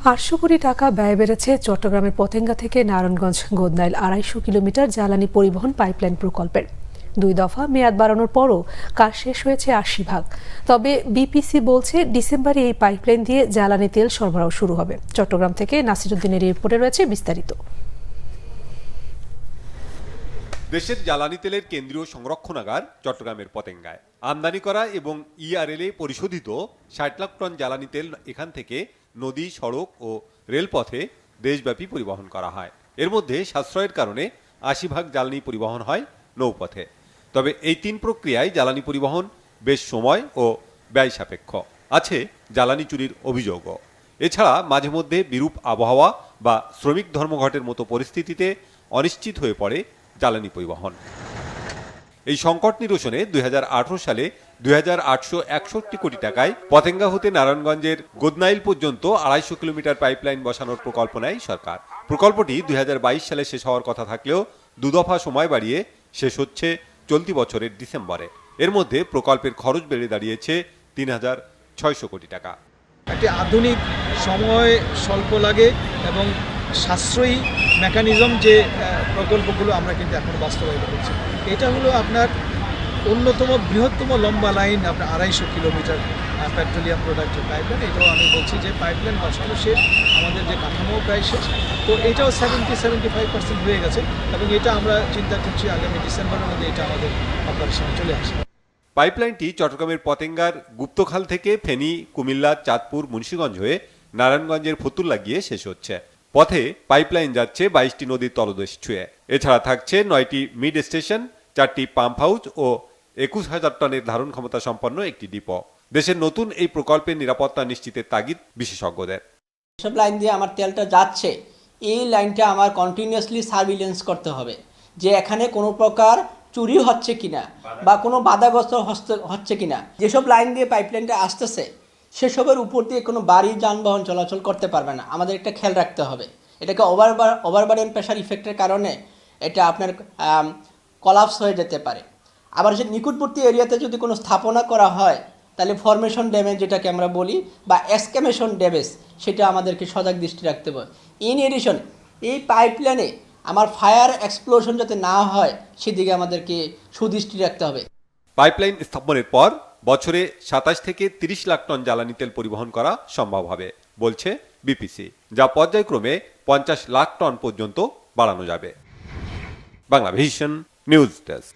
800 কোটি টাকা ব্যয় বেড়েছে চট্টগ্রামের পতেঙ্গা থেকে নারায়ণগঞ্জ গোদনাইল 250 কিলোমিটার জ্বালানি পরিবহন পাইপলাইন প্রকল্পের 2 দফা মেয়াদ বাড়ানোর পরও কাজ শেষ হয়েছে 80%। তবে বিপিসি বলছে ডিসেম্বরে এই পাইপলাইন দিয়ে জ্বালানি তেল সরবরাহ শুরু হবে। চট্টগ্রাম থেকে নাসিরউদ্দিনের রিপোর্টে রয়েছে বিস্তারিত। দেশের জ্বালানি তেলের কেন্দ্রীয় সংরক্ষণাগার চট্টগ্রামের পতেঙ্গায় আমদানি করা এবং ইআরএল এ পরিশোধিত 60 লাখ টন জ্বালানি তেল এখান থেকে নদী, সড়ক ও রেলপথে দেশব্যাপী পরিবহন করা হয়। এর মধ্যে সাশ্রয়ের কারণে 80% জ্বালানি পরিবহন হয় নৌপথে। তবে এই 3 প্রক্রিয়ায় জ্বালানি পরিবহন বেশ সময় ও ব্যয় সাপেক্ষ। আছে জ্বালানি চুরির অভিযোগও। এছাড়া মাঝে মধ্যে বিরূপ আবহাওয়া বা শ্রমিক ধর্মঘটের মতো পরিস্থিতিতে অনিশ্চিত হয়ে পড়ে জ্বালানি পরিবহন। এই সংকট নিরসনে 2018 সালে 2861 কোটি টাকায় পতেঙ্গা হতে নারায়ণগঞ্জের গোদনাইল পর্যন্ত 250 কিলোমিটার পাইপলাইন বসানোর প্রকল্প নেয় সরকার। প্রকল্পটি 2022 সালে শেষ হওয়ার কথা থাকলেও 2 দফা সময় বাড়িয়ে শেষ হচ্ছে চলতি বছরের ডিসেম্বরে। এর মধ্যে প্রকল্পের খরচ বেড়ে দাঁড়িয়েছে 3600 কোটি টাকা। একটি আধুনিক, সময় স্বল্প লাগে এবং সাশ্রয়ী মেকানিজম যে প্রকল্পগুলো আমরা কিন্তু এখন বাস্তবায়িত করছি। এটা হলো আপনার অন্যতম বৃহত্তম লম্বা লাইন, আপনার 250 কিলোমিটার পেট্রোলিয়াম প্রোডাক্টের পাইপলাইন। এটাও আমি বলছি যে পাইপলাইন বসানো শেষ, আমাদের যে কাঠামো প্রায় শেষ। তো এটাও 70-75% হয়ে গেছে এবং এটা আমরা চিন্তা করছি আগামী ডিসেম্বরের মধ্যে এটা আমাদের অপারেশনে চলে আসে। পাইপলাইনটি চট্টগ্রামের পতেঙ্গার গুপ্তখাল থেকে ফেনী, কুমিল্লা, চাঁদপুর, মুন্সিগঞ্জ হয়ে নারায়ণগঞ্জের ফতুল্লা গিয়ে শেষ হচ্ছে। পথে পাইপলাইন যাচ্ছে 22টি নদীর তলদেশ ছুঁয়ে। এছাড়া থাকছে 9টি মিড স্টেশন, 4টি পাম্প হাউস ও 21,000 টনের ধারণ ক্ষমতা সম্পন্ন একটি ডিপো। দেশের নতুন এই প্রকল্পের নিরাপত্তা নিশ্চিতের তাগিদ বিশেষজ্ঞদের। সব লাইন দিয়ে আমার তেলটা যাচ্ছে, এই লাইনটা আমার কন্টিনিউয়াসলি সার্ভিলেন্স করতে হবে যে এখানে কোনো প্রকার চুরি হচ্ছে কিনা বা কোনো বাধাগ্রস্ত হচ্ছে কিনা। যেসব লাইন দিয়ে পাইপলাইনটা আসতেছে সেসবের উপর দিয়ে কোনো বাড়ি যানবাহন চলাচল করতে পারবে না। আমাদের একটা খেয়াল রাখতে হবে। এটাকে ওভারবার্ডেন প্রেশার ইফেক্টের কারণে এটা আপনার কলাপস হয়ে যেতে পারে। আবার যে নিকটবর্তী এরিয়াতে যদি কোনো স্থাপনা করা হয় তাহলে ফরমেশন ড্যামেজ যেটাকে আমরা বলি বা এক্সকামেশন ড্যামেজ, সেটা আমাদেরকে সজাগ দৃষ্টি রাখতে হবে। ইন এডিশন এই পাইপলাইনে আমার ফায়ার এক্সপ্লোশন যাতে না হয় সেদিকে আমাদেরকে সুদৃষ্টি রাখতে হবে। পাইপলাইন স্থাপনের পর বছরে 27 থেকে 30 লাখ টন জ্বালানি তেল পরিবহন করা সম্ভব হবে বলছে বিপিসি, যা পর্যায়ক্রমে 50 লাখ টন পর্যন্ত বাড়ানো যাবে। Banglavision news desk.